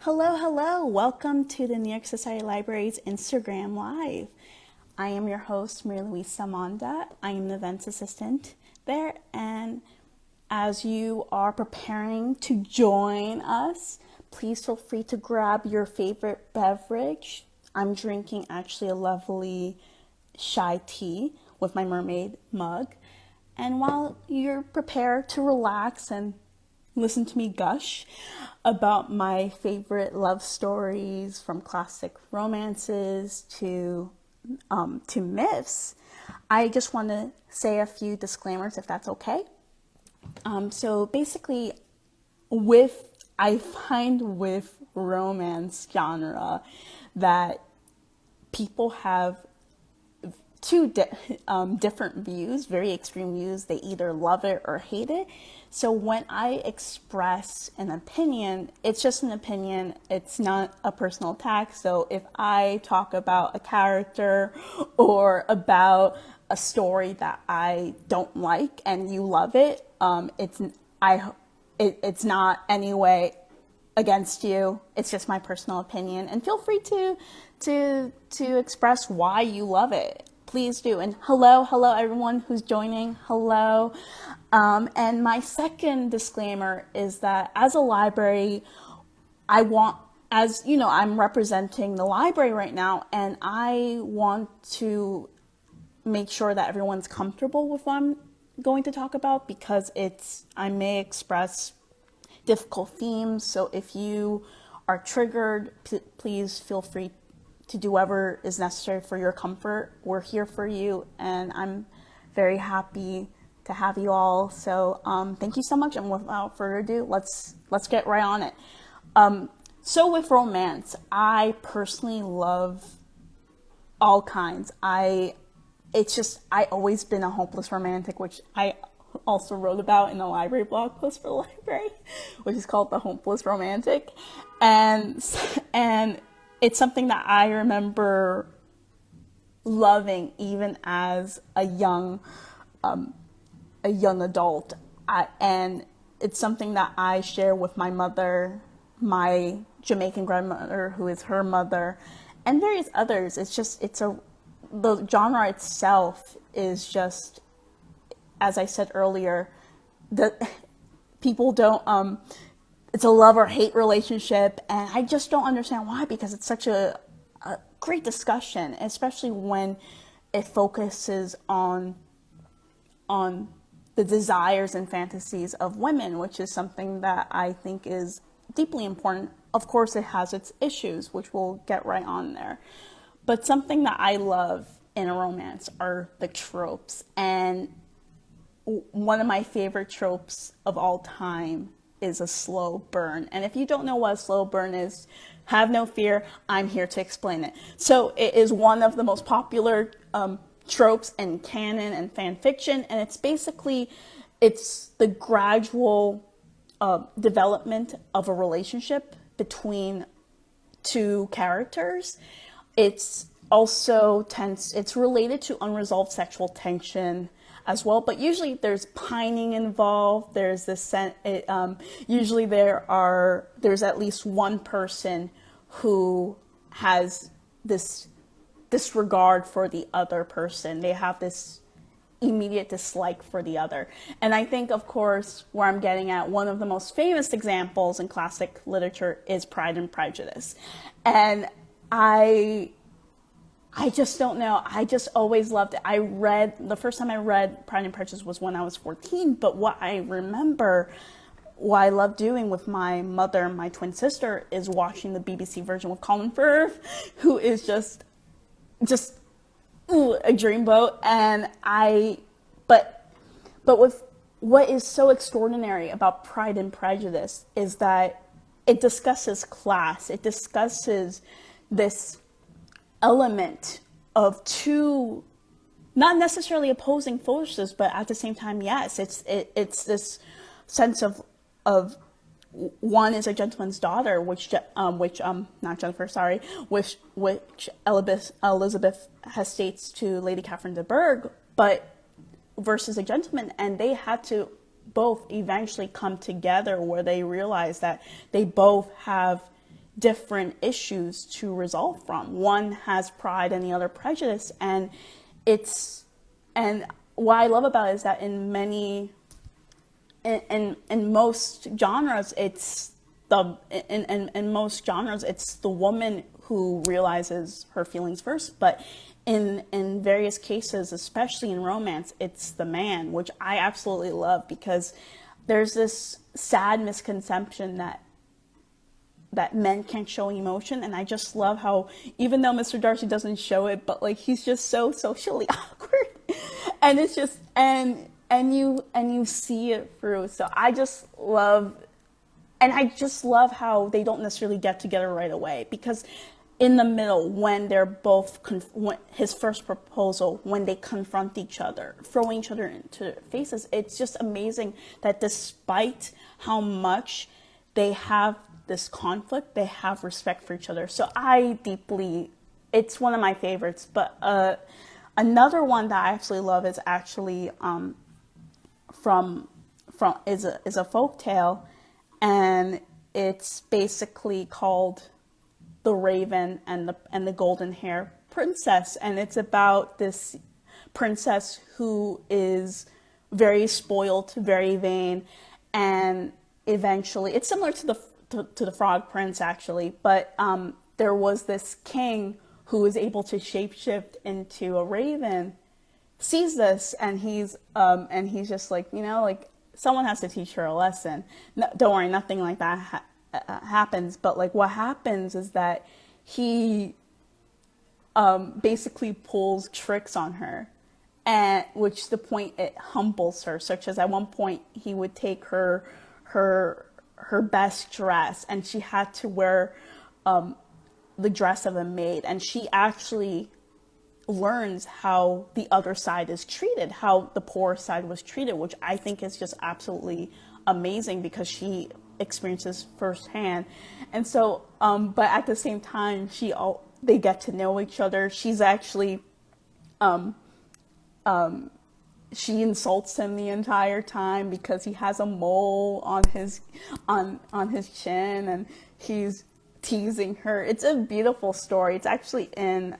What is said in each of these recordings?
Hello. Welcome to the New York Society Library's Instagram Live. I am your host, Marialuisa Monda. I am the events assistant there, and as you are preparing to join us, please feel free to grab your favorite beverage. I'm drinking actually a lovely chai tea with my mermaid mug. And while you're prepared to relax and listen to me gush about my favorite love stories, from classic romances to myths, I just want to say a few disclaimers, if that's okay. So basically, I find with romance genre that people have two different views, very extreme views. They either love it or hate it. So when I express an opinion, it's just an opinion. It's not a personal attack. So if I talk about a character or about a story that I don't like and you love it, it's not anyway against you. It's just my personal opinion, and feel free to express why you love it. Please do. And hello everyone who's joining. Hello. And my second disclaimer is that as a library, I'm representing the library right now, and I want to make sure that everyone's comfortable with what I'm going to talk about, because I may express difficult themes. So if you are triggered, please feel free to do whatever is necessary for your comfort. We're here for you, and I'm very happy to have you all. So thank you so much, and without further ado, let's get right on it. So with romance, I personally love all kinds. I've always been a hopeless romantic, which I also wrote about in a library blog post for the library, which is called The Hopeless Romantic. And it's something that I remember loving even as a young adult. And it's something that I share with my mother, my Jamaican grandmother, who is her mother, and various others. The genre itself is just, as I said earlier, people don't, it's a love or hate relationship, and I just don't understand why, because it's such a great discussion, especially when it focuses on the desires and fantasies of women, which is something that I think is deeply important. Of course, it has its issues, which we'll get right on there. But something that I love in a romance are the tropes. And one of my favorite tropes of all time is a slow burn. And if you don't know what a slow burn is, have no fear, I'm here to explain it. So it is one of the most popular tropes in canon and fan fiction, and it's the gradual development of a relationship between two characters. It's related to unresolved sexual tension as well, but usually there's pining involved. There's this usually there's at least one person who has this disregard for the other person. They have this immediate dislike for the other. And I think, of course, where I'm getting at, one of the most famous examples in classic literature is Pride and Prejudice. And I just don't know. I just always loved it. The first time I read Pride and Prejudice was when I was 14, but what I love doing with my mother and my twin sister is watching the BBC version with Colin Firth, who is just a dreamboat. But with what is so extraordinary about Pride and Prejudice is that it discusses class. It discusses this element of two, not necessarily opposing forces, but at the same time, yes, it's this sense of one is a gentleman's daughter, which Elizabeth has states to Lady Catherine de Bourgh, but versus a gentleman, and they had to both eventually come together where they realize that they both have different issues to resolve from. One has pride and the other prejudice, and what I love about it is that in most genres, it's the woman who realizes her feelings first, but in various cases, especially in romance, it's the man, which I absolutely love, because there's this sad misconception that men can't show emotion, and I just love how, even though Mr. Darcy doesn't show it, but like he's just so socially awkward, and it's just and you see it through. So I just love how they don't necessarily get together right away, because in the middle, when they're both his first proposal, when they confront each other, throwing each other into their faces, it's just amazing that despite how much they have this conflict, they have respect for each other. So it's one of my favorites. But another one that I absolutely love is actually is a folk tale, and it's basically called The Raven and the Golden Hair Princess, and it's about this princess who is very spoiled, very vain, and eventually, it's similar to the Frog Prince actually, but there was this king who was able to shapeshift into a raven, sees this, and he's just like, like, someone has to teach her a lesson. No, don't worry, nothing like that happens, but like what happens is that he basically pulls tricks on her, and which the point it humbles her, such as at one point he would take her best dress, and she had to wear the dress of a maid, and she actually learns how the other side is treated, how the poor side was treated, which I think is just absolutely amazing, because she experiences firsthand. And so but at the same time, they get to know each other. She's actually she insults him the entire time because he has a mole on his chin, and he's teasing her. It's a beautiful story. It's actually in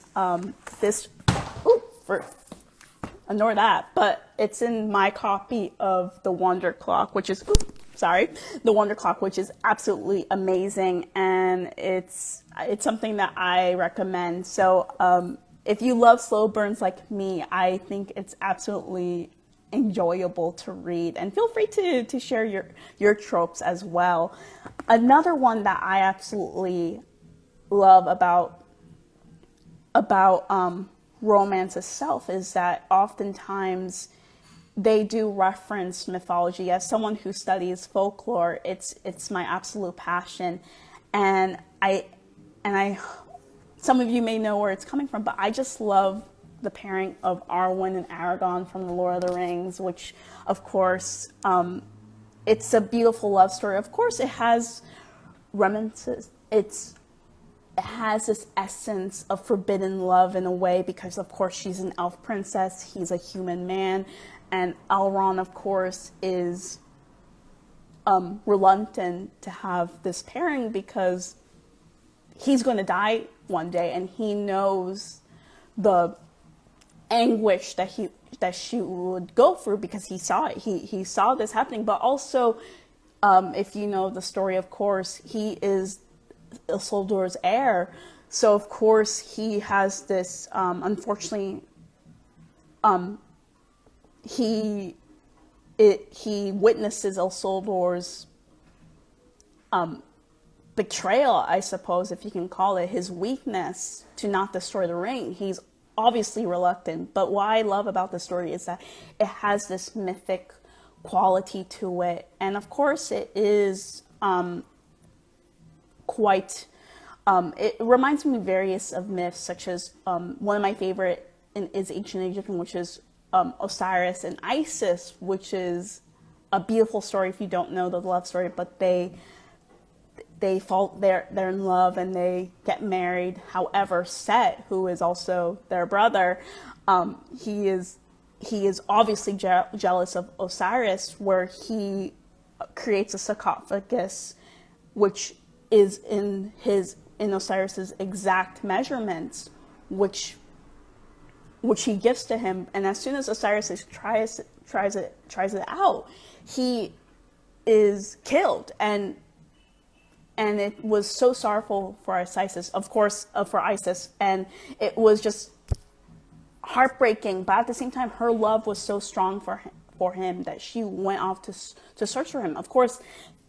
ignore that, but it's in my copy of The Wonder Clock, which is The Wonder Clock, which is absolutely amazing, and it's something that I recommend. So if you love slow burns like me, I think it's absolutely enjoyable to read, and feel free to share your tropes as well. Another one that I absolutely love about romance itself is that oftentimes they do reference mythology. As someone who studies folklore, it's my absolute passion, and I some of you may know where it's coming from, but I just love the pairing of Arwen and Aragon from The Lord of the Rings, which of course it's a beautiful love story. Of course it has reminiscences, it has this essence of forbidden love in a way, because of course she's an elf princess, he's a human man, and Elrond of course is reluctant to have this pairing because he's going to die one day, and he knows the anguish that she would go through because he saw it. He saw this happening. But also, if you know the story, of course, he is Isildur's heir, so of course he has this unfortunately he witnesses Isildur's betrayal, I suppose, if you can call it, his weakness to not destroy the ring. He's obviously reluctant, but what I love about the story is that it has this mythic quality to it, and of course it is quite it reminds me of various of myths, such as one of my favorite is ancient Egyptian, which is Osiris and Isis, which is a beautiful story if you don't know the love story, but they're in love and they get married. However, Set, who is also their brother, he is obviously jealous of Osiris, where he creates a sarcophagus which is in Osiris's exact measurements, which he gives to him. And as soon as Osiris tries it out, he is killed. And it was so sorrowful for Isis, of course, for Isis, and it was just heartbreaking. But at the same time, her love was so strong for him that she went off to search for him. Of course,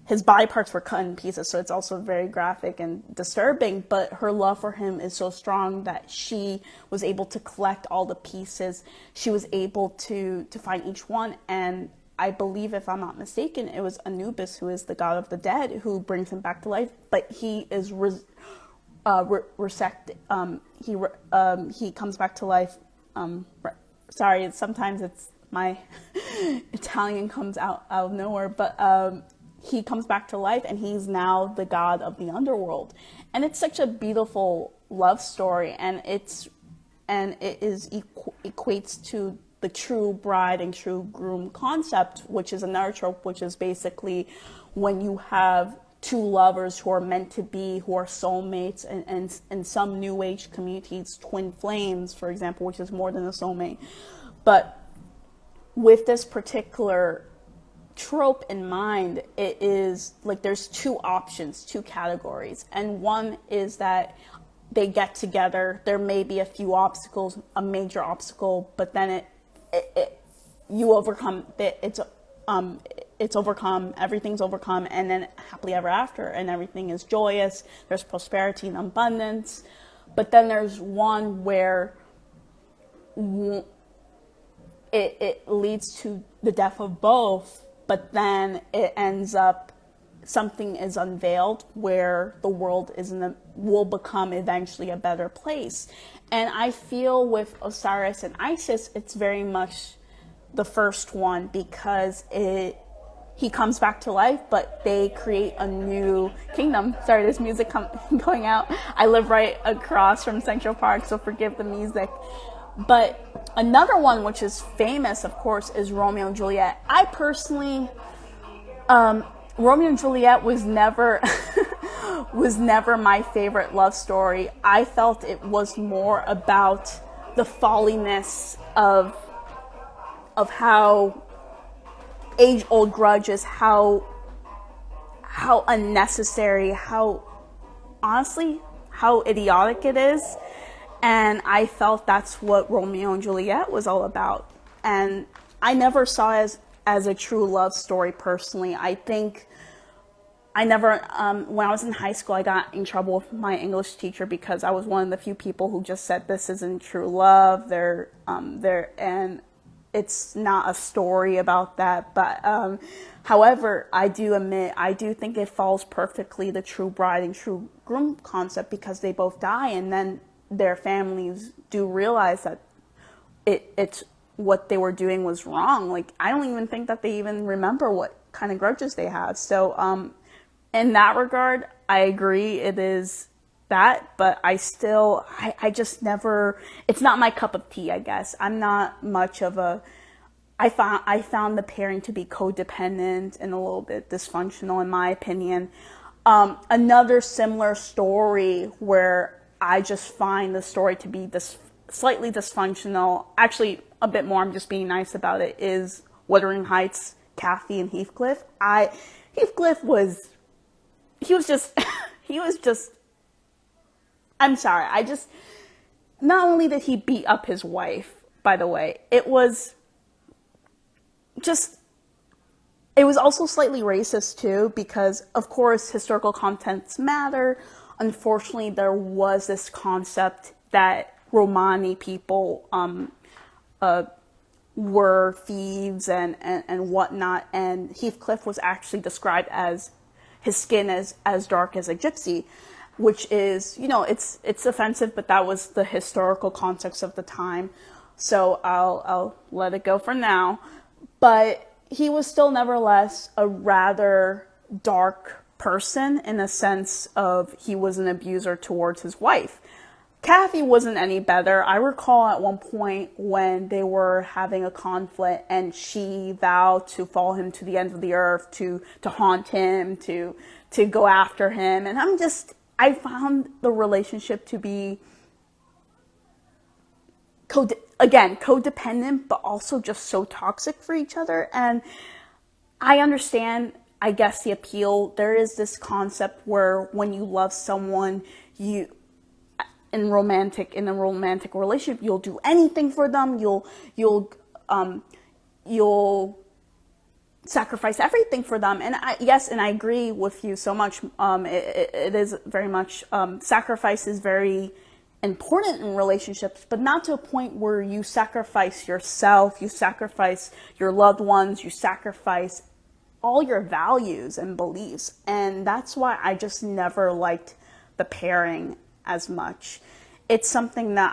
his body parts were cut in pieces, so it's also very graphic and disturbing. But her love for him is so strong that she was able to collect all the pieces. She was able to find each one, and I believe, if I'm not mistaken, it was Anubis, who is the god of the dead, who brings him back to life. But he is he comes back to life. Sorry, sometimes it's my Italian comes out of nowhere, but he comes back to life, and he's now the god of the underworld. And it's such a beautiful love story, and it equates to the true bride and true groom concept, which is another trope, which is basically when you have two lovers who are meant to be, who are soulmates, and in some new age communities, twin flames, for example, which is more than a soulmate. But with this particular trope in mind, it is like there's two options, two categories. And one is that they get together, there may be a few obstacles, a major obstacle, but then you overcome it, it's overcome, everything's overcome, and then happily ever after, and everything is joyous, there's prosperity and abundance. But then there's one where it leads to the death of both, but then it ends up, something is unveiled where the world will become eventually a better place. And I feel with Osiris and Isis, it's very much the first one, because he comes back to life, but they create a new kingdom. Sorry, there's music going out. I live right across from Central Park, so forgive the music. But another one, which is famous, of course, is Romeo and Juliet. I personally, Romeo and Juliet was never my favorite love story. I felt it was more about the folliness of how age-old grudges, how unnecessary, how idiotic it is. And I felt that's what Romeo and Juliet was all about. And I never saw it as a true love story personally. I think I never, when I was in high school, I got in trouble with my English teacher because I was one of the few people who just said this isn't true love. And it's not a story about that. But however, I do admit, I do think it follows perfectly the true bride and true groom concept, because they both die, and then their families do realize that it's what they were doing was wrong. Like, I don't even think that they even remember what kind of grudges they had. So in that regard, I agree it is that, but I just never, it's not my cup of tea, I guess. I'm not much of a, I found the pairing to be codependent and a little bit dysfunctional, in my opinion. Another similar story where I just find the story to be slightly dysfunctional, actually a bit more, I'm just being nice about it, is Wuthering Heights, Kathy and Heathcliff. Heathcliff was just, I'm sorry, not only did he beat up his wife, by the way, it was also slightly racist too, because of course historical contents matter. Unfortunately, there was this concept that Romani people were thieves and whatnot, and Heathcliff was actually described as his skin as dark as a gypsy, which is, it's offensive, but that was the historical context of the time. So I'll let it go for now. But he was still nevertheless a rather dark person, in a sense of he was an abuser towards his wife. Kathy wasn't any better. I recall at one point when they were having a conflict and she vowed to follow him to the ends of the earth, to haunt him, to go after him. And I found the relationship to be codependent, but also just so toxic for each other. And I understand, I guess, the appeal. There is this concept where when you love someone, in a romantic relationship, you'll do anything for them. You'll sacrifice everything for them. And I agree with you so much. It is very much, sacrifice is very important in relationships, but not to a point where you sacrifice yourself, you sacrifice your loved ones, you sacrifice all your values and beliefs. And that's why I just never liked the pairing as much. It's something that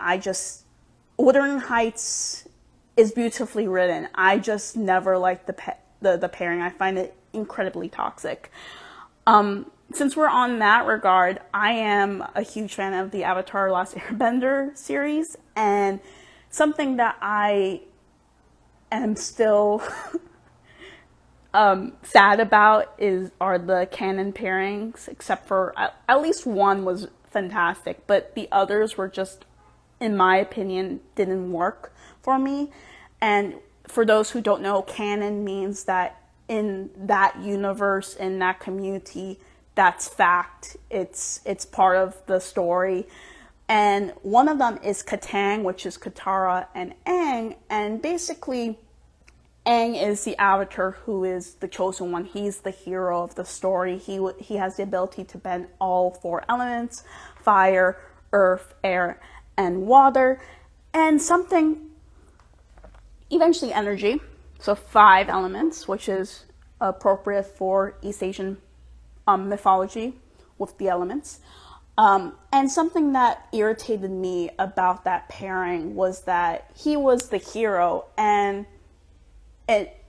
Wuthering Heights is beautifully written. I just never liked the pairing. I find it incredibly toxic. Since we're on that regard, I am a huge fan of the Avatar Last Airbender series, and something that I am still sad about are the canon pairings, except for at least one was fantastic, but the others were just, in my opinion, didn't work for me. And for those who don't know, canon means that in that universe, in that community, that's fact. It's part of the story. And one of them is Katang, which is Katara and Aang. And basically, Aang is the Avatar who is the chosen one. He's the hero of the story. He has the ability to bend all 4 elements: fire, earth, air, and water. And eventually energy. So 5 elements, which is appropriate for East Asian mythology with the elements. And something that irritated me about that pairing was that he was the hero, and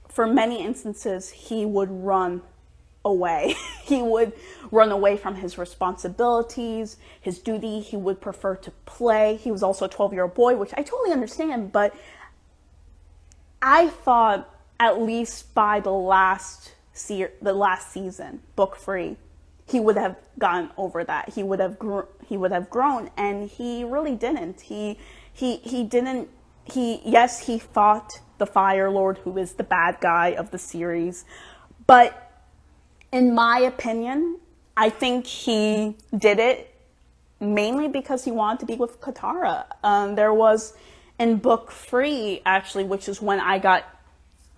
for many instances, he would run away. He would run away from his responsibilities, his duty. He would prefer to play. He was also a 12-year-old boy, which I totally understand, but I thought at least by the last season, book 3, he would have gotten over that. He would have grown, and he really didn't. He didn't. Yes, he fought the Fire Lord, who is the bad guy of the series, but in my opinion, I think he did it mainly because he wanted to be with Katara. There was, in book 3, actually, which is when I got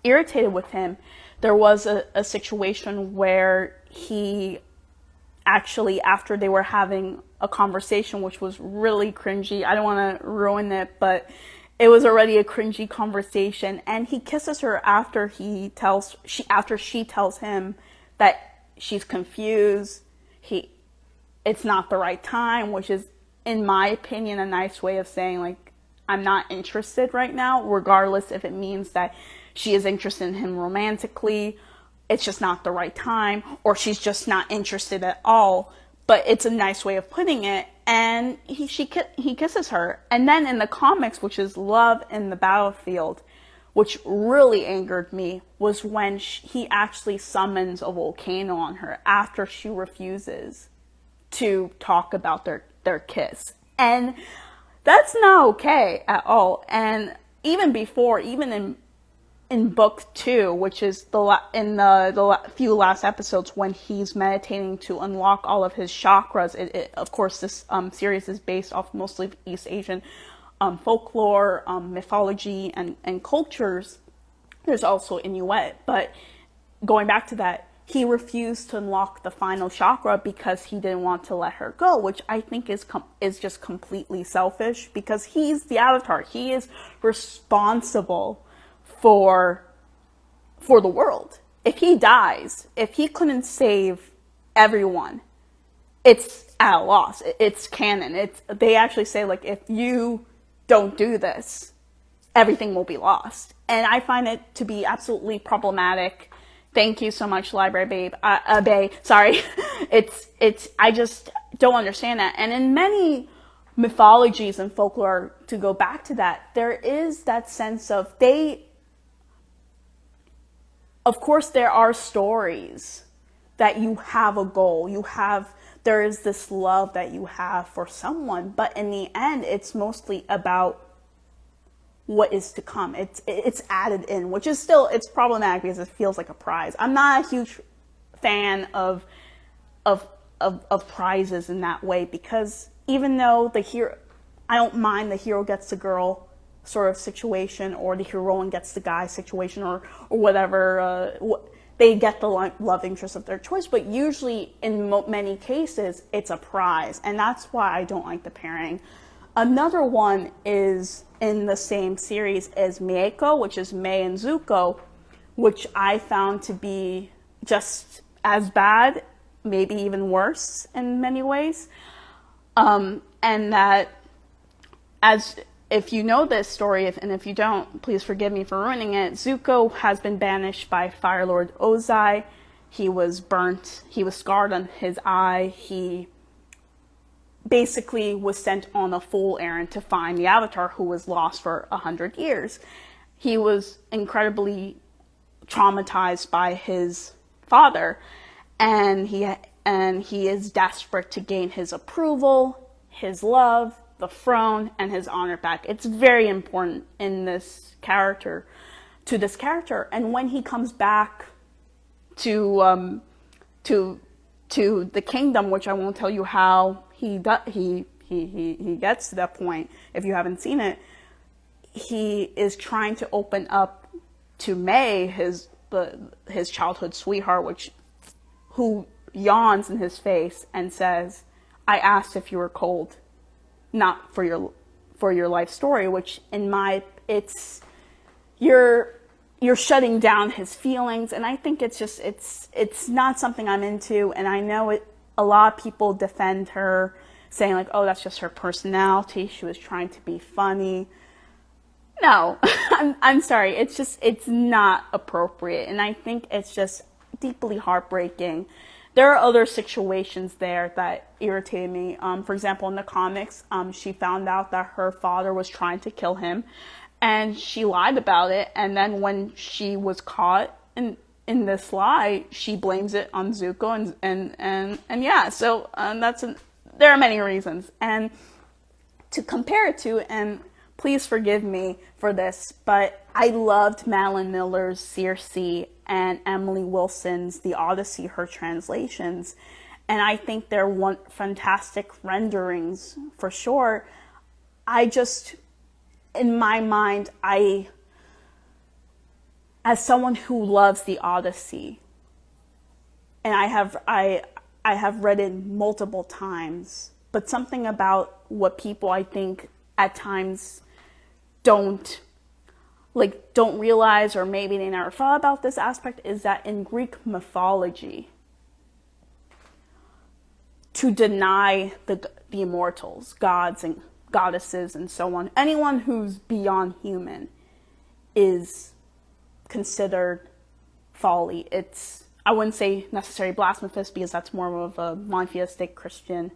irritated with him, there was a situation where he actually, after they were having a conversation, which was really cringy, I don't want to ruin it, but it was already a cringy conversation, and he kisses her after she tells him that she's confused, it's not the right time, which is, in my opinion, a nice way of saying, like, I'm not interested right now, regardless if it means that she is interested in him romantically, it's just not the right time, or she's just not interested at all. But it's a nice way of putting it. And he kisses her. And then in the comics, which is Love in the Battlefield, which really angered me, was when he actually summons a volcano on her after she refuses to talk about their kiss. And that's not okay at all. And even in book 2, which is in the few last episodes when he's meditating to unlock all of his chakras. Of course, this series is based off mostly of East Asian folklore, mythology, and cultures. There's also Inuit, but going back to that, he refused to unlock the final chakra because he didn't want to let her go, which I think is just completely selfish, because he's the Avatar. He is responsible for the world. If he dies, if he couldn't save everyone, it's at a loss. It's canon. They actually say, like, if you don't do this, everything will be lost. And I find it to be absolutely problematic. Thank you so much, Library Babe. Bae, sorry. I just don't understand that. And in many mythologies and folklore, to go back to that, there is that sense of of course there are stories that you have a goal, there is this love that you have for someone, but in the end it's mostly about what is to come. It's added in, which is still, it's problematic because it feels like a prize. I'm not a huge fan of prizes in that way, because even though I don't mind the hero gets the girl sort of situation, or the heroine gets the guy situation, or whatever, they get the love interest of their choice, but usually in many cases it's a prize, and that's why I don't like the pairing. Another one is in the same series is Mieko, which is Mei and Zuko, which I found to be just as bad, maybe even worse in many ways. And that, as if you know this story, and if you don't, please forgive me for ruining it, Zuko has been banished by Fire Lord Ozai. He was burnt, he was scarred on his eye, he basically was sent on a fool errand to find the Avatar, who was lost for 100 years. He was incredibly traumatized by his father, and he is desperate to gain his approval, his love, the throne, and his honor back. It's very important in this character, and when he comes back to the kingdom, which I won't tell you how he gets to that point if you haven't seen it. He is trying to open up to Mei, his childhood sweetheart, who yawns in his face and says, "I asked if you were cold, not for your life story," which you're shutting down his feelings, and I think it's not something I'm into, and I know a lot of people defend her, saying like, oh, that's just her personality, she was trying to be funny. No, I'm sorry, it's not appropriate, and I think it's just deeply heartbreaking. There are other situations there that irritated me. For example, in the comics, she found out that her father was trying to kill him, and she lied about it, and then when she was caught in this lie, she blames it on Zuko, and yeah, so there are many reasons, and to compare it to, and please forgive me for this, but I loved Madeline Miller's Circe and Emily Wilson's The Odyssey, her translations, and I think they're fantastic renderings for sure. In my mind, as someone who loves The Odyssey, and I have read it multiple times, but something about what people, I think, at times don't realize, or maybe they never thought about this aspect, is that in Greek mythology, to deny the immortals, gods and goddesses and so on, anyone who's beyond human, is considered folly. I wouldn't say necessarily blasphemous, because that's more of a monotheistic Christian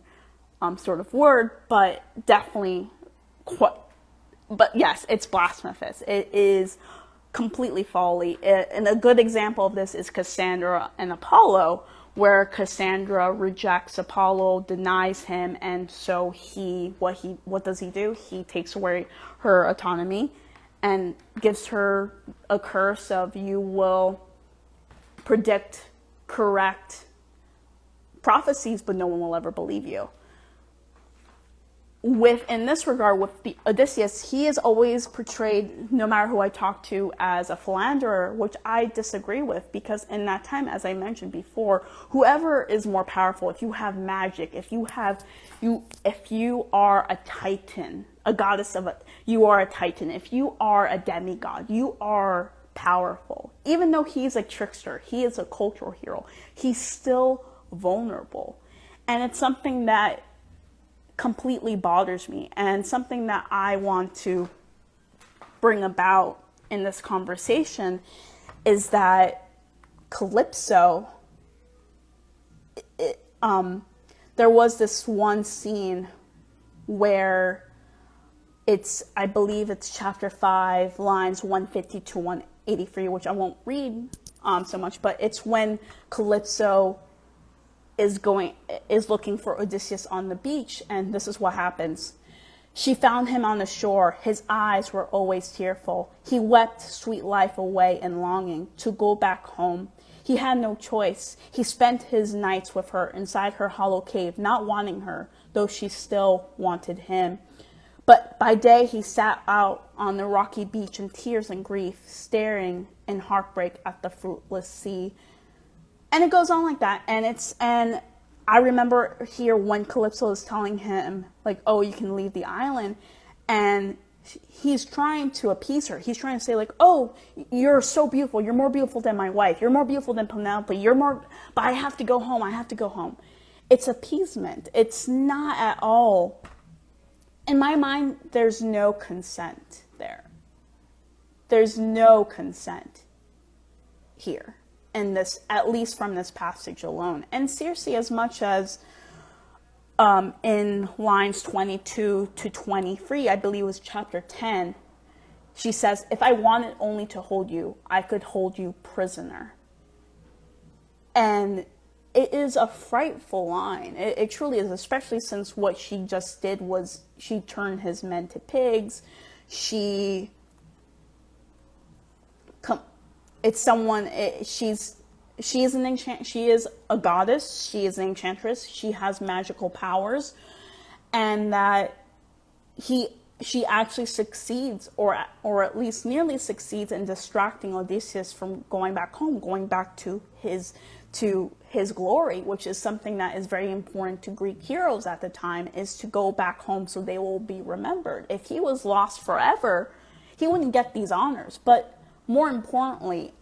sort of word, but definitely but yes, it's blasphemous. It is completely folly. And a good example of this is Cassandra and Apollo, where Cassandra rejects Apollo, denies him, and so what does he do? He takes away her autonomy and gives her a curse of, you will predict correct prophecies, but no one will ever believe you. In this regard, with the Odysseus, he is always portrayed, no matter who I talk to, as a philanderer, which I disagree with, because in that time, as I mentioned before, whoever is more powerful, if you have magic, if you are a titan, a goddess you are a titan, if you are a demigod, you are powerful. Even though he's a trickster, he is a cultural hero, he's still vulnerable. And it's something that completely bothers me, and something that I want to bring about in this conversation is that Calypso, there was this one scene where I believe it's chapter 5, lines 150 to 183, which I won't read so much, but it's when Calypso is looking for Odysseus on the beach, and this is what happens. She found him on the shore. His eyes were always tearful. He wept sweet life away in longing to go back home. He had no choice. He spent his nights with her inside her hollow cave, not wanting her, though she still wanted him. But by day he sat out on the rocky beach in tears and grief, staring in heartbreak at the fruitless sea. And it goes on like that. And I remember here when Calypso is telling him, like, oh, you can leave the island. And he's trying to appease her. He's trying to say, like, oh, you're so beautiful. You're more beautiful than my wife. You're more beautiful than Penelope. But I have to go home. I have to go home. It's appeasement. It's not at all. In my mind, there's no consent there. There's no consent here. In this, at least from this passage alone. And Circe, as much as in lines 22 to 23, I believe it was chapter 10, she says, if I wanted only to hold you, I could hold you prisoner. And it is a frightful line. It truly is, especially since what she just did was she turned his men to pigs. She is a goddess. She is an enchantress. She has magical powers, and that she actually succeeds, or at least nearly succeeds, in distracting Odysseus from going back home, going back to his glory, which is something that is very important to Greek heroes at the time, is to go back home so they will be remembered. If he was lost forever, he wouldn't get these honors. But more importantly,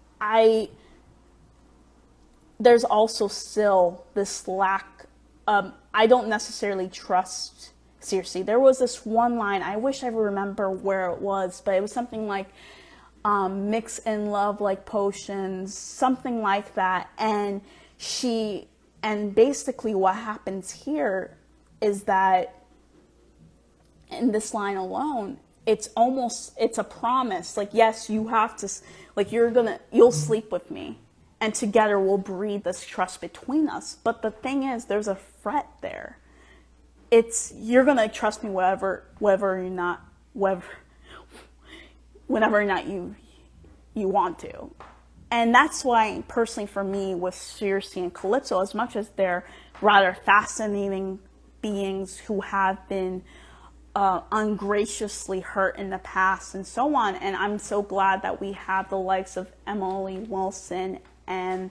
there's also still this lack. I don't necessarily trust Circe. There was this one line, I wish I would remember where it was, but it was something like, mix in love like potions, something like that. And basically what happens here is that in this line alone, it's a promise. Like, yes, you have to, like, you'll sleep with me, and together we'll breed this trust between us. But the thing is, there's a fret there. You're gonna trust me whenever or not you want to. And that's why, personally, for me, with Circe and Calypso, as much as they're rather fascinating beings who have been ungraciously hurt in the past and so on, and I'm so glad that we have the likes of Emily Wilson and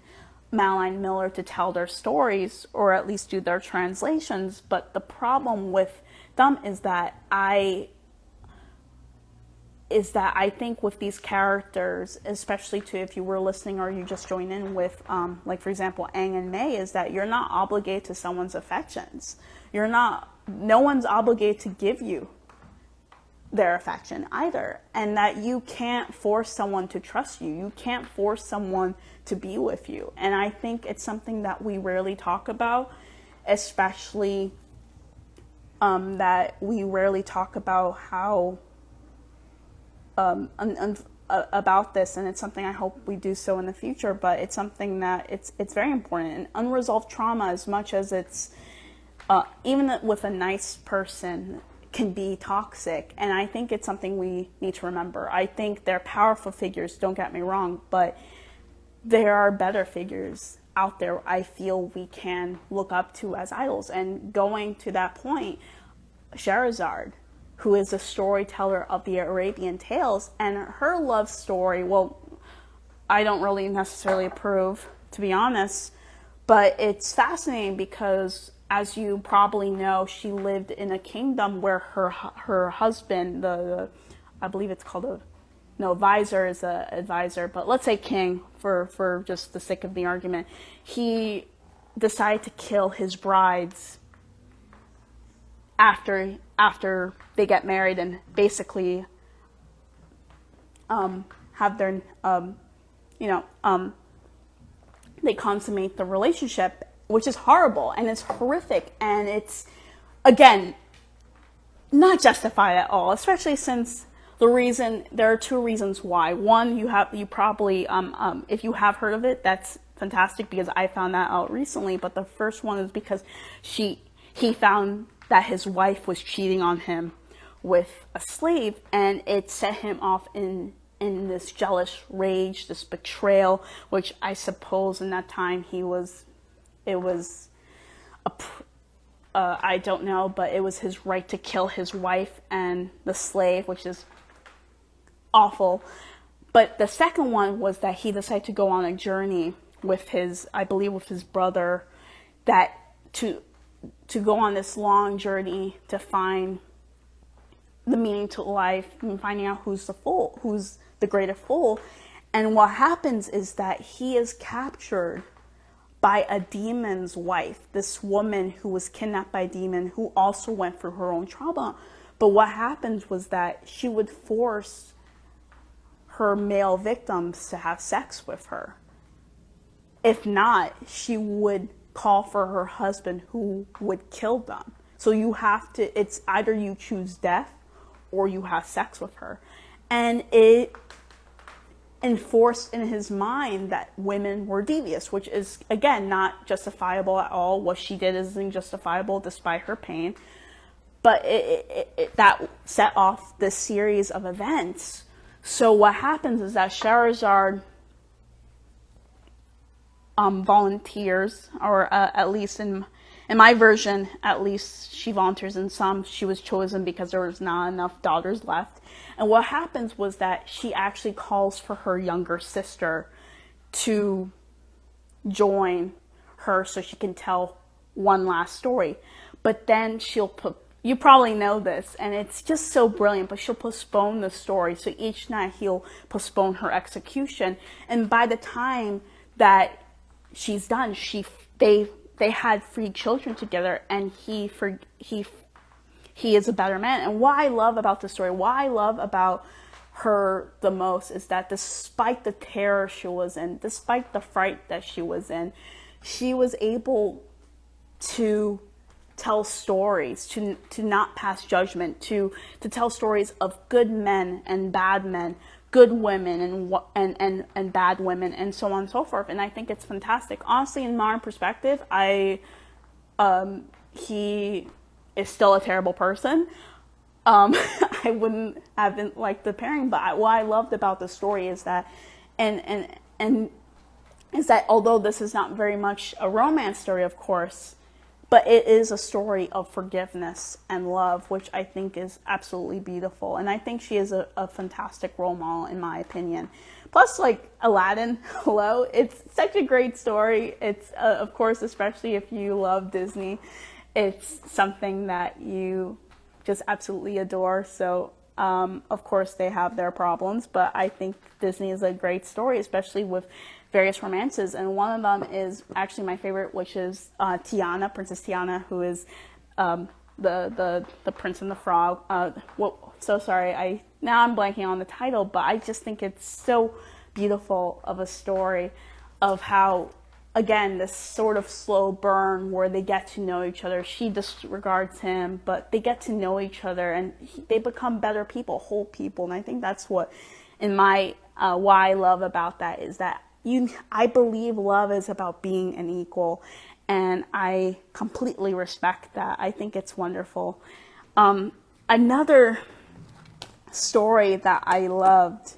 Madeline Miller to tell their stories, or at least do their translations. But the problem with them is that I think with these characters, especially if you were listening or you just joined in with, like, for example, Aang and Mei, is that you're not obligated to someone's affections. No one's obligated to give you their affection either. And that you can't force someone to trust you. You can't force someone to be with you. And I think it's something that we rarely talk about, especially that we rarely talk about how about this, and it's something I hope we do so in the future. But it's something that it's very important. And unresolved trauma, as much as it's even with a nice person, can be toxic. And I think it's something we need to remember. I think they're powerful figures, don't get me wrong, but there are better figures out there I feel we can look up to as idols. And going to that point, Scheherazade, who is a storyteller of the Arabian Tales, and her love story, well, I don't really necessarily approve, to be honest, but it's fascinating because, as you probably know, she lived in a kingdom where her husband, I believe it's called visor is a advisor, but let's say king for just the sake of the argument, he decided to kill his brides after they get married, and basically have their they consummate the relationship, which is horrible and it's horrific. And it's, again, not justified at all, especially since there are two reasons why. One, you probably if you have heard of it, that's fantastic because I found that out recently. But the first one is because he found that his wife was cheating on him with a slave, and it set him off in this jealous rage, this betrayal, which I suppose in that time I don't know, but it was his right to kill his wife and the slave, which is awful. But the second one was that he decided to go on a journey with his brother, that to go on this long journey to find the meaning to life and finding out who's the greater fool. And what happens is that he is captured by a demon's wife, this woman who was kidnapped by a demon who also went through her own trauma. But what happens was that she would force her male victims to have sex with her. If not, she would call for her husband, who would kill them. So it's either you choose death or you have sex with her. And it enforced in his mind that women were devious, which is, again, not justifiable at all. What she did isn't justifiable despite her pain. But that set off this series of events. So what happens is that Scheherazade volunteers, or at least in my version, at least she volunteers. In some, she was chosen because there was not enough daughters left. And what happens was that she actually calls for her younger sister to join her so she can tell one last story. But then you probably know this, and it's just so brilliant, but she'll postpone the story. So each night he'll postpone her execution. And by the time that she's done, they had 3 children together, and he is a better man. And what I love about the story, what I love about her the most, is that despite the terror she was in, despite the fright that she was in, she was able to tell stories, to not pass judgment, to tell stories of good men and bad men, good women and bad women, and so on and so forth. And I think it's fantastic. Honestly, in modern perspective, he is still a terrible person. I wouldn't have liked the pairing, but what I loved about the story is that, and is that although this is not very much a romance story, of course, but it is a story of forgiveness and love, which I think is absolutely beautiful. And I think she is a fantastic role model, in my opinion. Plus, like, Aladdin, hello, it's such a great story. It's, of course, especially if you love Disney, it's something that you just absolutely adore. So, of course, they have their problems, but I think Disney is a great story, especially with various romances, and one of them is actually my favorite, which is Tiana, Princess Tiana, who is the Prince and the Frog. So sorry, now I'm blanking on the title, but I just think it's so beautiful of a story of how, again, this sort of slow burn where they get to know each other. She disregards him, but they get to know each other, and they become better people, whole people. And I think that's what, why I love about that, is that I believe love is about being an equal, and I completely respect that. I think it's wonderful. Another story that I loved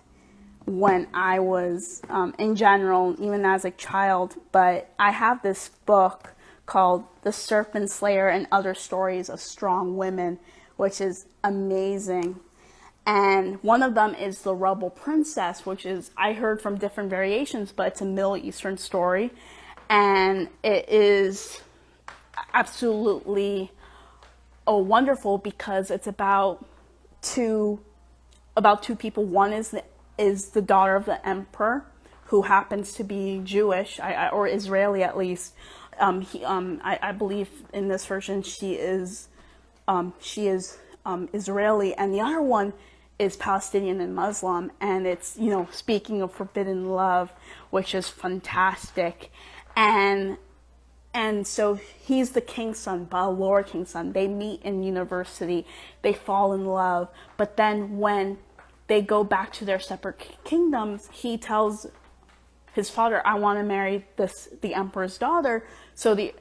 when I was, in general, even as a child, but I have this book called The Serpent Slayer and Other Stories of Strong Women, which is amazing. And one of them is The Rebel Princess, which is, I heard from different variations, but it's a Middle Eastern story. And it is absolutely wonderful because it's about two people. One is the daughter of the emperor, who happens to be Jewish, or Israeli at least. I believe in this version she is Israeli, and the other one is Palestinian and Muslim, and it's, speaking of forbidden love, which is fantastic. And And so he's the king's son, but a lower king's son. They meet in university, they fall in love, but then when they go back to their separate kingdoms, he tells his father, I want to marry the emperor's daughter. So the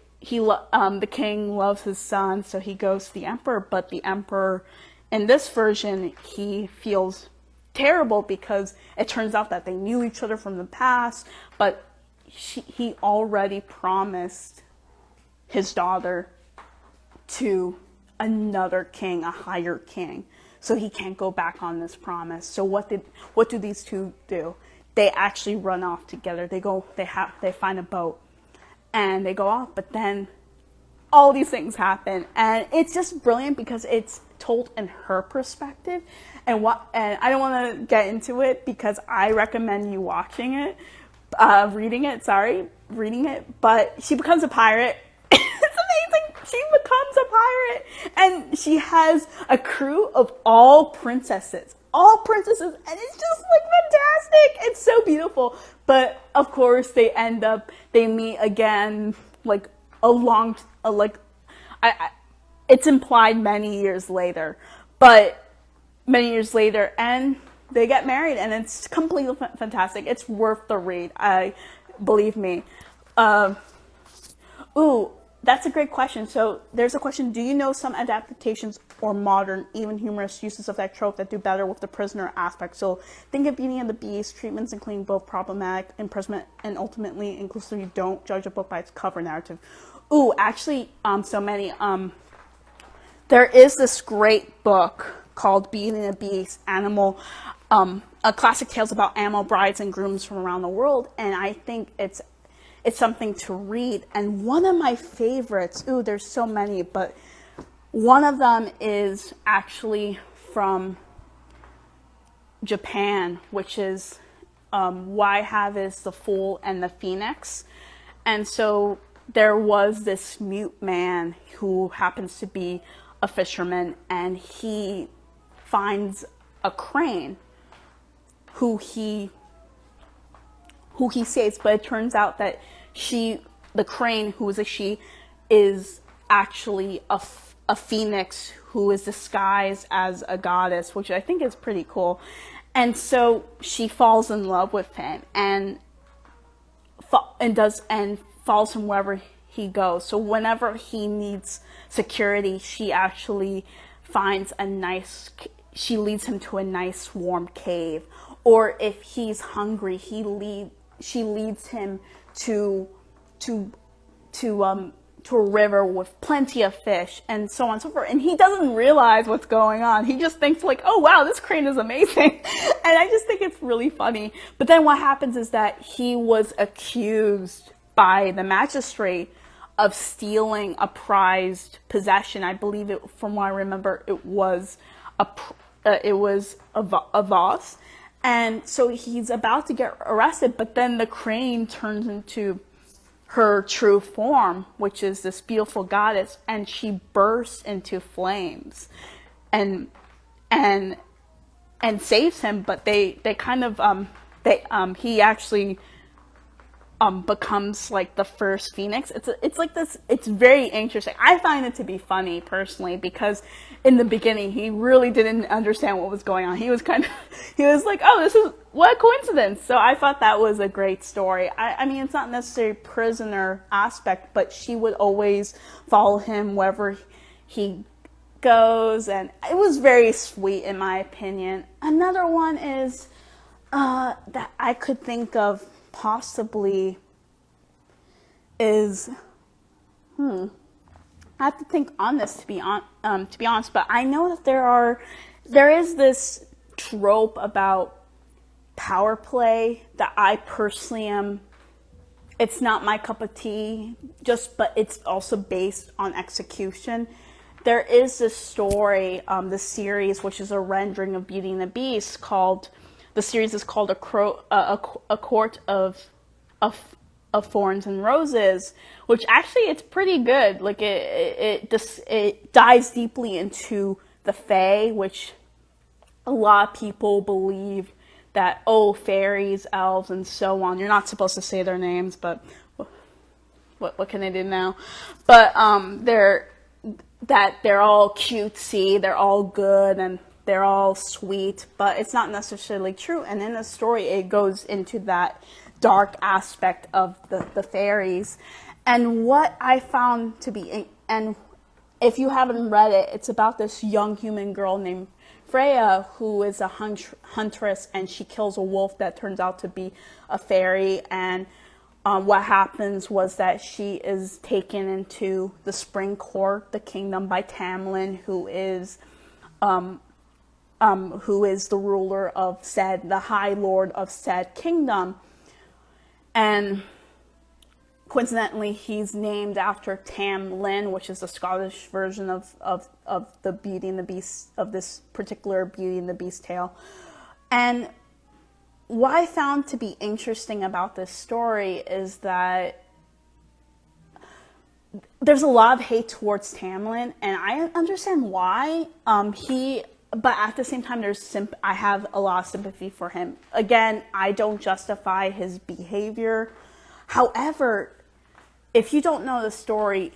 king loves his son, so he goes to the emperor, but the emperor, in this version, he feels terrible because it turns out that they knew each other from the past, but he already promised his daughter to another king, a higher king. So he can't go back on this promise. So what do these two do? They actually run off together. They find a boat and they go off, but then all these things happen, and it's just brilliant because it's told in her perspective. And I don't want to get into it because I recommend you watching it, reading it. But she becomes a pirate. It's amazing. She becomes a pirate, and she has a crew of all princesses, and it's just like fantastic. It's so beautiful. But of course, they meet again, like it's implied many years later, and they get married, and it's completely fantastic. It's worth the read. Believe me. That's a great question. So there's a question: do you know some adaptations or modern, even humorous uses of that trope that do better with the prisoner aspect? So think of Beauty and the Beast, treatments including both problematic, imprisonment, and ultimately inclusively don't judge a book by its cover narrative. Actually, so many. There is this great book called Beauty and the Beast, a classic tales about animal brides and grooms from around the world, and I think it's something to read. And one of my favorites, there's so many, but one of them is actually from Japan, which is Why Have is the Fool and the Phoenix. And so there was this mute man who happens to be a fisherman, and he finds a crane who he saves, but it turns out that the crane, who is a she, is actually a phoenix who is disguised as a goddess, which I think is pretty cool. And so she falls in love with him and follows him wherever he goes. So whenever he needs security, she actually she leads him to a nice warm cave. Or if he's hungry, she leads him to a river with plenty of fish, and so on and so forth. And he doesn't realize what's going on. He just thinks like, oh wow, this crane is amazing. And I just think it's really funny. But then what happens is that he was accused by the magistrate of stealing a prized possession. I believe it, from what I remember, it was a vase. And so he's about to get arrested, but then the crane turns into her true form, which is this beautiful goddess, and she bursts into flames and saves him. But he actually becomes like the first phoenix. It's like this. It's very interesting. I find it to be funny personally, because in the beginning he really didn't understand what was going on. He was like, oh, this is, what a coincidence. So I thought that was a great story. I mean, it's not necessarily prisoner aspect, but she would always follow him wherever he goes, and it was very sweet in my opinion. Another one is that I could think of possibly is I have to think on this to be honest, but I know that there is this trope about power play that I personally it's not my cup of tea, but it's also based on execution. There is this story, the series, which is a rendering of Beauty and the Beast, the series is called A Court of Thorns and Roses, which actually it's pretty good. Like it dives deeply into the Fae, which a lot of people believe that fairies, elves, and so on. You're not supposed to say their names, but what can I do now? But they're all cutesy, they're all good, and they're all sweet, but it's not necessarily true. And in the story, it goes into that dark aspect of the fairies. And what I found to be, and if you haven't read it, it's about this young human girl named Freya, who is a huntress, and she kills a wolf that turns out to be a fairy. And what happens was that she is taken into the spring court, the kingdom, by Tamlin, who is the ruler of said, the High Lord of said kingdom. And coincidentally, he's named after Tamlin, which is the Scottish version of the Beauty and the Beast, of this particular Beauty and the Beast tale. And what I found to be interesting about this story is that there's a lot of hate towards Tamlin, and I understand why. But at the same time, I have a lot of sympathy for him. Again, I don't justify his behavior. However, if you don't know the story,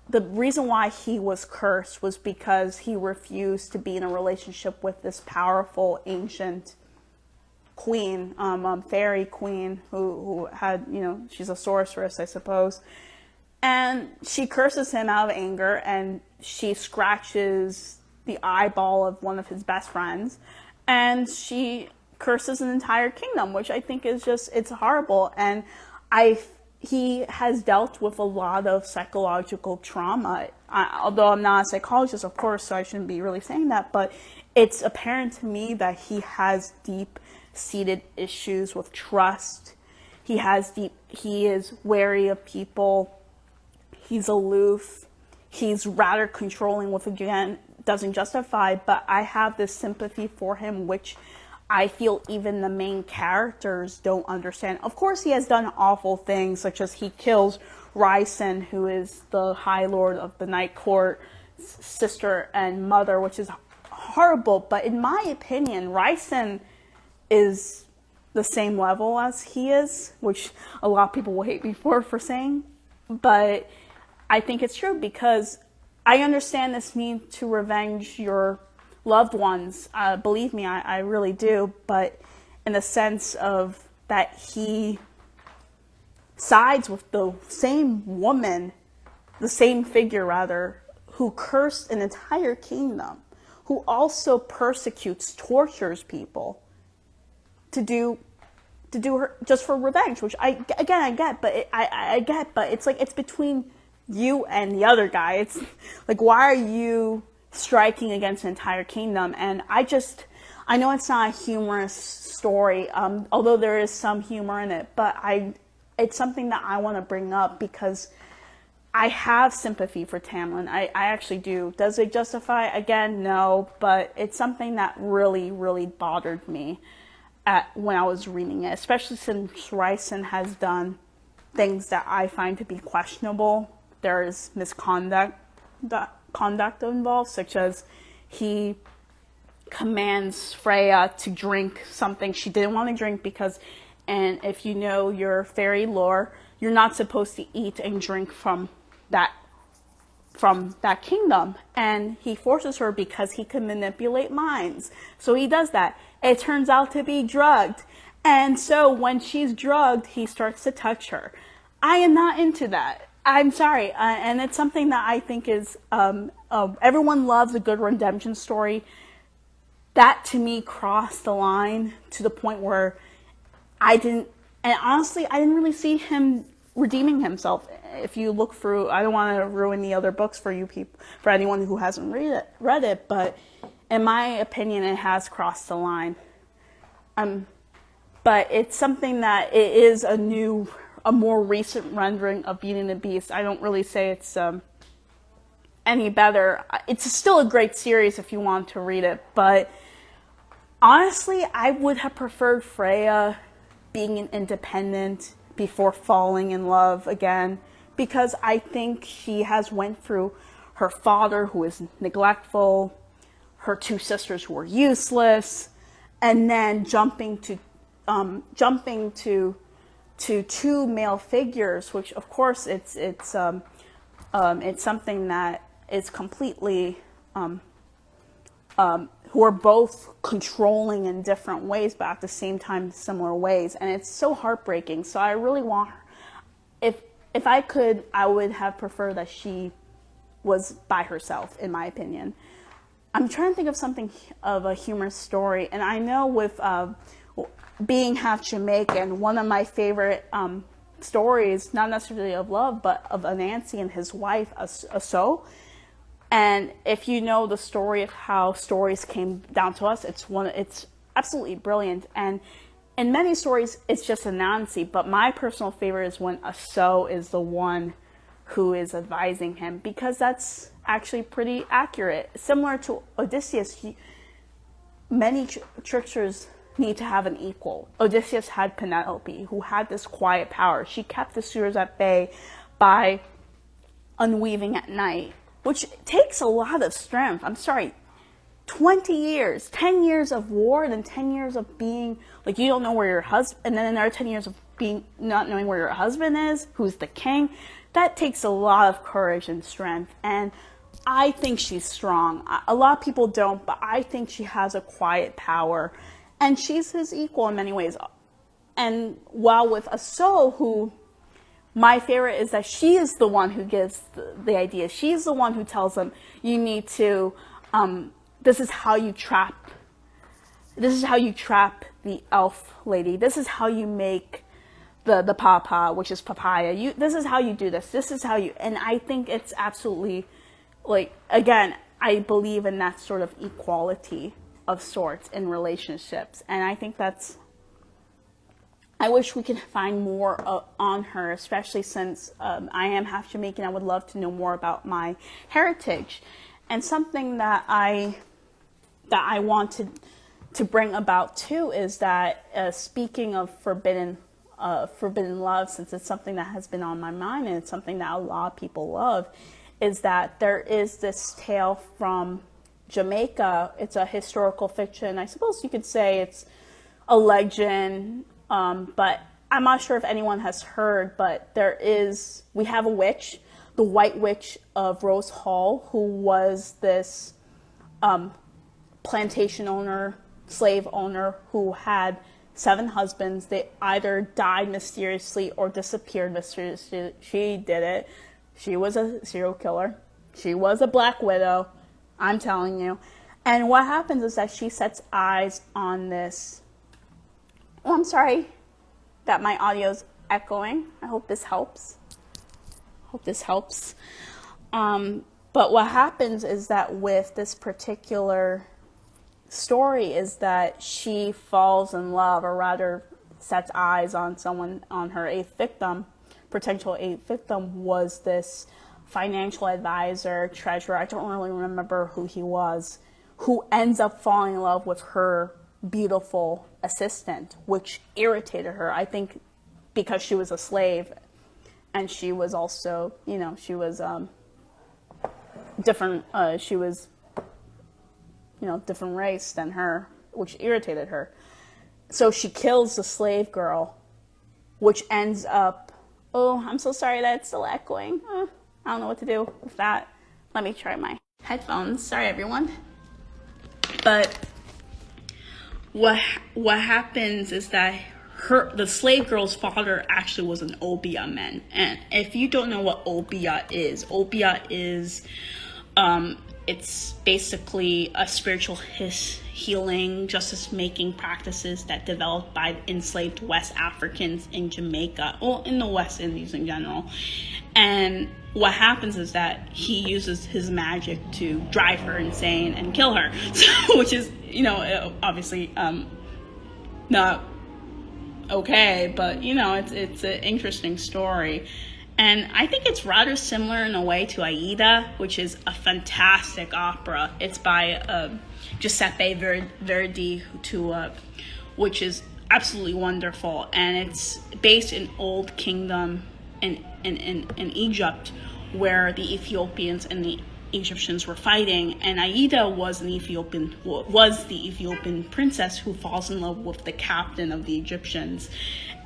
the reason why he was cursed was because he refused to be in a relationship with this powerful ancient queen, fairy queen, who had, she's a sorceress, I suppose. And she curses him out of anger, and she scratches the eyeball of one of his best friends, and she curses an entire kingdom, which I think is it's horrible. And he has dealt with a lot of psychological trauma. Although I'm not a psychologist, of course, so I shouldn't be really saying that, but it's apparent to me that he has deep-seated issues with trust. He is wary of people. He's aloof. He's rather controlling, which again doesn't justify, but I have this sympathy for him, which I feel even the main characters don't understand. Of course, he has done awful things, such as he kills Rhysand, who is the High Lord of the Night Court, sister and mother, which is horrible. But in my opinion, Rhysand is the same level as he is, which a lot of people will hate me for saying. But I think it's true, because I understand this need to revenge your loved ones. Believe me, I really do. But in the sense of that he sides with the same woman, the same figure rather, who cursed an entire kingdom, who also persecutes, tortures people to do her just for revenge, which I get, but I get, but it's like, it's between you and the other guy. It's like, why are you striking against an entire kingdom? And I know it's not a humorous story, although there is some humor in it, but it's something that I want to bring up because I have sympathy for Tamlin. I actually do. Does it justify? Again, no, but it's something that really, really bothered me when I was reading it, especially since Rhysand has done things that I find to be questionable. There is misconduct involved, such as he commands Freya to drink something she didn't want to drink because, and if you know your fairy lore, you're not supposed to eat and drink from that kingdom. And he forces her because he can manipulate minds. So he does that. It turns out to be drugged. And so when she's drugged, he starts to touch her. I am not into that. I'm sorry. And it's something that I think is, everyone loves a good redemption story. That to me crossed the line to the point where and honestly, I didn't really see him redeeming himself. If you look through, I don't want to ruin the other books for you people, for anyone who hasn't read it, but in my opinion, it has crossed the line. But it's something that it is a more recent rendering of Beauty and the Beast. I don't really say it's any better. It's still a great series if you want to read it, but honestly, I would have preferred Freya being an independent before falling in love again, because I think she has went through her father, who is neglectful, her two sisters who are useless, and then jumping to to two male figures, which of course it's something that is completely who are both controlling in different ways, but at the same time similar ways, and it's so heartbreaking. So I really want her, if I could, I would have preferred that she was by herself, in my opinion. I'm trying to think of something of a humorous story, and I know with being half Jamaican, one of my favorite stories, not necessarily of love, but of Anansi and his wife, Aso. And if you know the story of how stories came down to us, it's absolutely brilliant. And in many stories, it's just Anansi, but my personal favorite is when Aso is the one who is advising him, because that's actually pretty accurate. Similar to Odysseus, many tricksters need to have an equal. Odysseus had Penelope, who had this quiet power. She kept the suitors at bay by unweaving at night, which takes a lot of strength. I'm sorry, 20 years, 10 years of war, and then 10 years of being, like, you don't know where your husband, and then another 10 years of being, not knowing where your husband is, who's the king. That takes a lot of courage and strength, and I think she's strong. A lot of people don't, but I think she has a quiet power, and she's his equal in many ways. And while with Aso, who, my favorite is that she is the one who gives the idea. She's the one who tells them, you need to, this is how you trap the elf lady. This is how you make the papa, which is papaya. This is how you do this. This is how you, and I think it's absolutely, like, again, I believe in that sort of equality of sorts in relationships. And I think I wish we could find more on her, especially since I am half Jamaican. I would love to know more about my heritage. And something that I wanted to bring about too is that speaking of forbidden love, since it's something that has been on my mind and it's something that a lot of people love, is that there is this tale from Jamaica. It's a historical fiction. I suppose you could say it's a legend, but I'm not sure if anyone has heard, but we have a witch, the White Witch of Rose Hall, who was this plantation owner, slave owner, who had 7 husbands. They either died mysteriously or disappeared mysteriously. She did it. She was a serial killer. She was a Black Widow, I'm telling you. And what happens is that she sets eyes on this. Oh, I'm sorry that my audio's echoing. I hope this helps. But what happens is that with this particular story is that she falls in love, or rather sets eyes on someone, on her potential eighth victim was this financial advisor, treasurer, I don't really remember who he was, who ends up falling in love with her beautiful assistant, which irritated her, I think, because she was a slave, and she was also, she was different, different race than her, which irritated her. So she kills the slave girl, which ends up, oh, I'm so sorry that it's still echoing. I don't know what to do with that. Let me try my headphones. Sorry, everyone. But what happens is that the slave girl's father actually was an Obia man. And if you don't know what Obia is it's basically a spiritual healing, justice-making practices that developed by enslaved West Africans in Jamaica, or in the West Indies in general. And what happens is that he uses his magic to drive her insane and kill her, which is, obviously not okay, but, it's an interesting story. And I think it's rather similar in a way to Aida, which is a fantastic opera. It's by Giuseppe Verdi, which is absolutely wonderful. And it's based in Old Kingdom in Egypt, where the Ethiopians and the Egyptians were fighting. And Aida was the Ethiopian princess who falls in love with the captain of the Egyptians.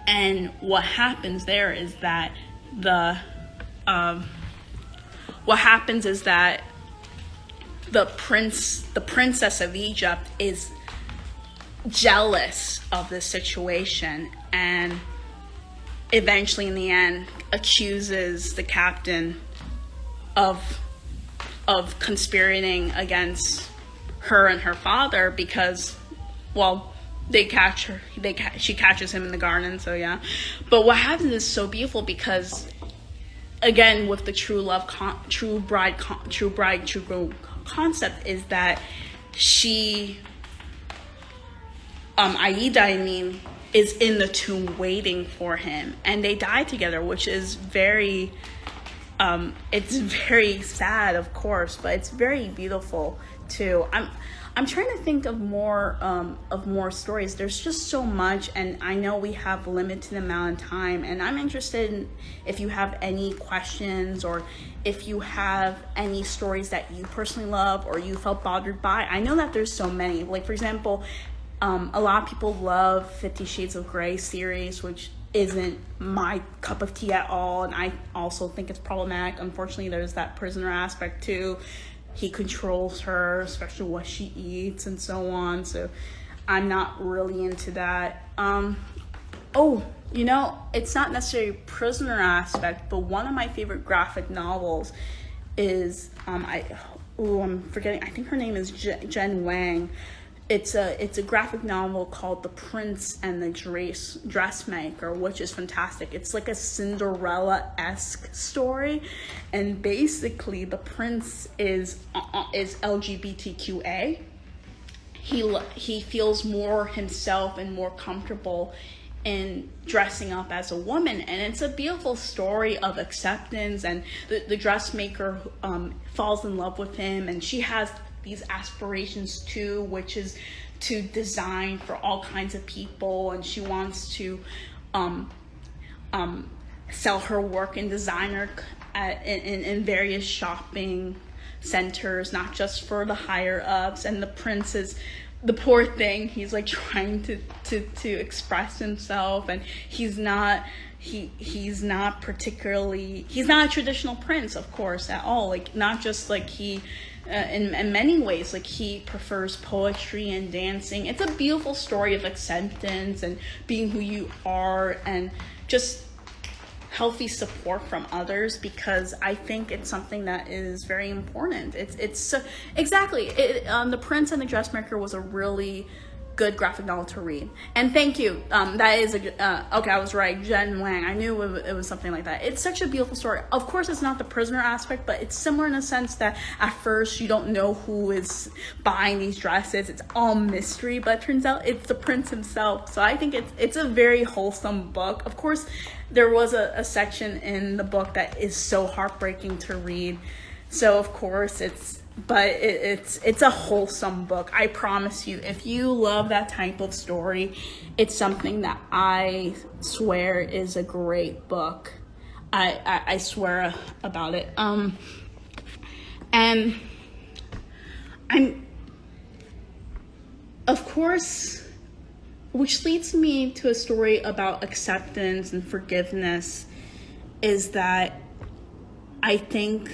And what happens there is that the princess of Egypt is jealous of this situation, and eventually in the end accuses the captain of conspiring against her and her father because, well, she catches him in the garden, so yeah. But what happens is so beautiful because, again, with the true bride concept, is that Aida, is in the tomb waiting for him, and they die together, which is very, it's very sad, of course, but it's very beautiful too. I'm trying to think of more stories. There's just so much, and I know we have a limited amount of time, and I'm interested in if you have any questions or if you have any stories that you personally love or you felt bothered by. I know that there's so many. Like, for example, a lot of people love 50 Shades of Grey series, which isn't my cup of tea at all, and I also think it's problematic. Unfortunately, there's that prisoner aspect too. He controls her, especially what she eats and so on, so I'm not really into that. It's not necessarily a prisoner aspect, but one of my favorite graphic novels is I'm forgetting, I think her name is Jen Wang. It's a graphic novel called The Prince and the Dressmaker, which is fantastic. It's like a Cinderella-esque story, and basically the prince is LGBTQA. He feels more himself and more comfortable in dressing up as a woman, and it's a beautiful story of acceptance. And the dressmaker falls in love with him, and she has these aspirations too, which is to design for all kinds of people, and she wants to sell her work in designer in various shopping centers, not just for the higher ups. And the prince is the poor thing. He's like trying to express himself, and he's not a traditional prince, of course, at all. Like, not just like he in many ways, like, he prefers poetry and dancing. It's a beautiful story of acceptance and being who you are, and just healthy support from others, because I think it's something that is very important. It's exactly The Prince and the Dressmaker was a really good graphic novel to read. And thank you. That is okay, I was right. Jen Wang. I knew it was something like that. It's such a beautiful story. Of course, it's not the prisoner aspect, but it's similar in the sense that at first you don't know who is buying these dresses. It's all mystery, but it turns out it's the prince himself. So I think it's a very wholesome book. Of course, there was a section in the book that is so heartbreaking to read. So of course it's a wholesome book. I promise you, if you love that type of story, it's something that I swear is a great book. I swear about it. And I'm, of course, which leads me to a story about acceptance and forgiveness, is that I think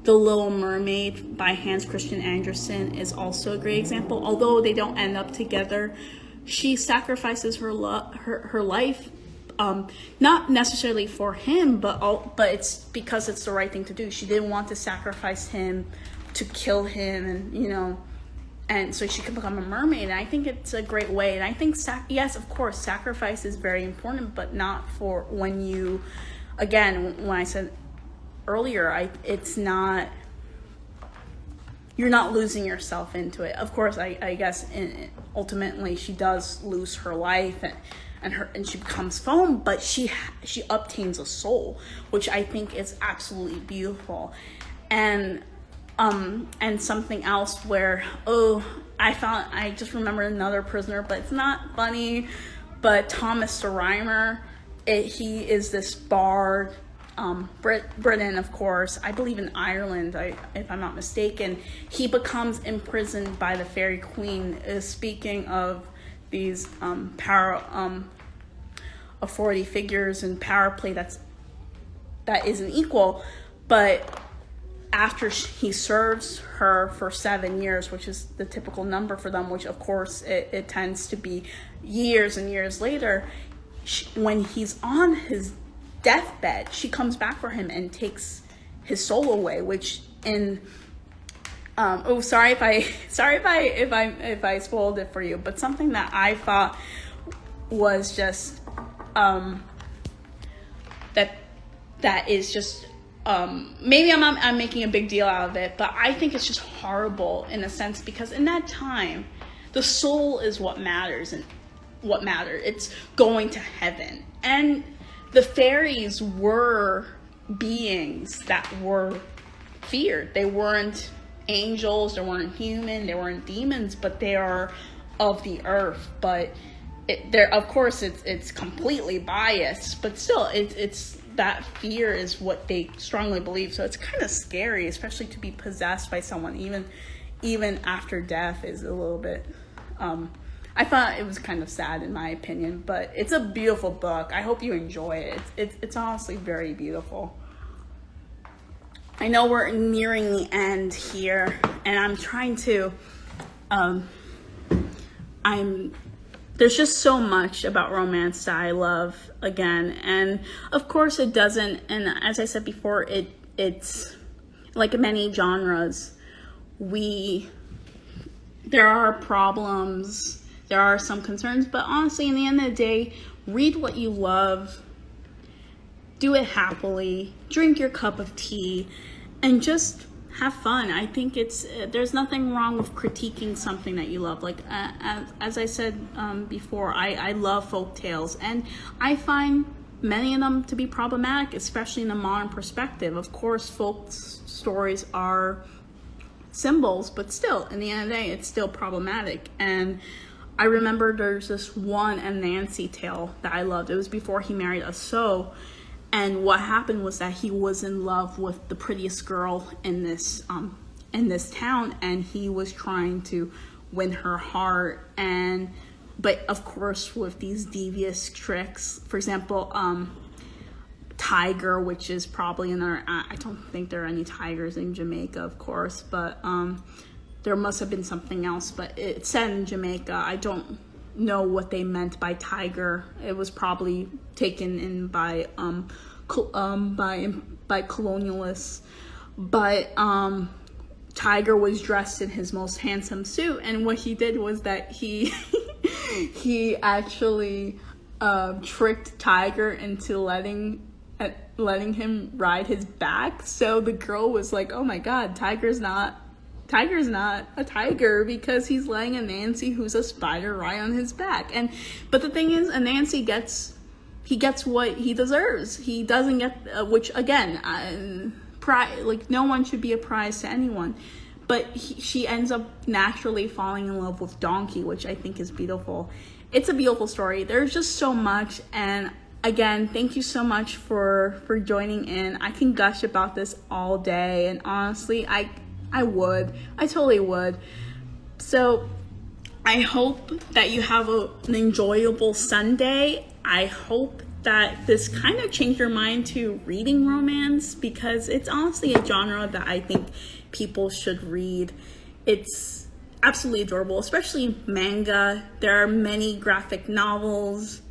The Little Mermaid by Hans Christian Andersen is also a great example. Although they don't end up together, she sacrifices her life, not necessarily for him, but it's because it's the right thing to do. She didn't want to sacrifice him to kill him, and so she could become a mermaid. And I think it's a great way. And I think, yes, of course, sacrifice is very important, but not for when you, again, when I said earlier, you're not losing yourself into it. Of course, I guess ultimately she does lose her life and she becomes foam, but she obtains a soul, which I think is absolutely beautiful. And something else where, I just remembered another prisoner, but it's not funny, but Thomas the Rhymer, he is this bard, Britain, of course, I believe in Ireland, if I'm not mistaken. He becomes imprisoned by the fairy queen. Speaking of these authority figures and power play that isn't equal. But after he serves her for 7 years, which is the typical number for them, which of course it tends to be years and years later, when he's on his deathbed, she comes back for him and takes his soul away, which in sorry if I spoiled it for you, but something that I thought was just that is just maybe I'm making a big deal out of it, but I think it's just horrible in a sense, because in that time the soul is what matters, and what mattered, it's going to heaven. And the fairies were beings that were feared. They weren't angels, they weren't human, they weren't demons, but they are of the earth. But of course it's completely biased, but still it's that fear is what they strongly believe. So it's kind of scary, especially to be possessed by someone even after death is a little bit I thought it was kind of sad in my opinion, but it's a beautiful book. I hope you enjoy it. It's honestly very beautiful. I know we're nearing the end here, and I'm trying to, there's just so much about romance that I love again. And of course it doesn't, and as I said before, it's like many genres, there are problems, there are some concerns, but honestly, in the end of the day, read what you love, do it happily, drink your cup of tea, and just have fun. I think there's nothing wrong with critiquing something that you love. Like as I said before, I love folk tales, and I find many of them to be problematic, especially in the modern perspective. Of course, folk stories are symbols, but still, in the end of the day, it's still problematic. And I remember there's this one Anansi tale that I loved. It was before he married Aso, and what happened was that he was in love with the prettiest girl in this town, and he was trying to win her heart, but of course with these devious tricks. For example, tiger, which is probably another, I don't think there are any tigers in Jamaica, of course, but there must have been something else, but it said in Jamaica. I don't know what they meant by tiger. It was probably taken in by colonialists, but Tiger was dressed in his most handsome suit, and what he did was that he actually tricked Tiger into letting him ride his back. So the girl was like, "Oh my God, Tiger's not a tiger because he's letting Anansi, who's a spider, ride on his back." But the thing is, Anansi gets what he deserves. He doesn't get, which again, like no one should be a prize to anyone. But she ends up naturally falling in love with Donkey, which I think is beautiful. It's a beautiful story. There's just so much, and again, thank you so much for joining in. I can gush about this all day, and honestly, I totally would. So I hope that you have an enjoyable Sunday. I hope that this kind of changed your mind to reading romance, because it's honestly a genre that I think people should read. It's absolutely adorable, especially manga. There are many graphic novels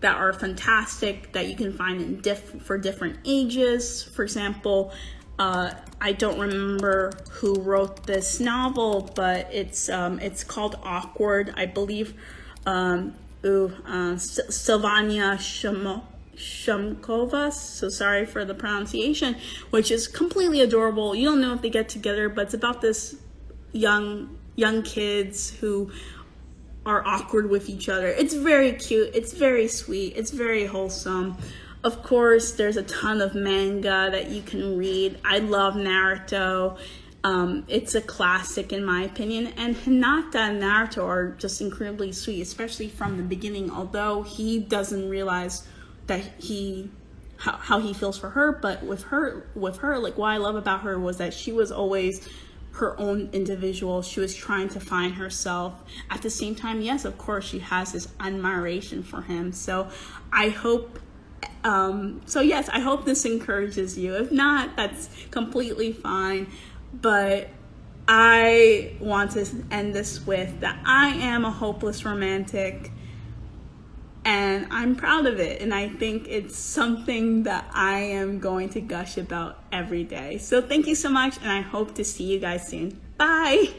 that are fantastic that you can find for different ages. For example, I don't remember who wrote this novel, but it's called Awkward, I believe. Sylvania Shumkova, so sorry for the pronunciation, which is completely adorable. You don't know if they get together, but it's about this young kids who are awkward with each other. It's very cute, it's very sweet, it's very wholesome. Of course, there's a ton of manga that you can read. I love Naruto. It's a classic in my opinion, and Hinata and Naruto are just incredibly sweet, especially from the beginning, although he doesn't realize that how he feels for her. But with her, like, what I love about her was that she was always her own individual. She was trying to find herself. At the same time, yes, of course, she has this admiration for him. So I hope, yes, I hope this encourages you. If not, that's completely fine. But I want to end this with that I am a hopeless romantic, and I'm proud of it. And I think it's something that I am going to gush about every day. So thank you so much, and I hope to see you guys soon. Bye.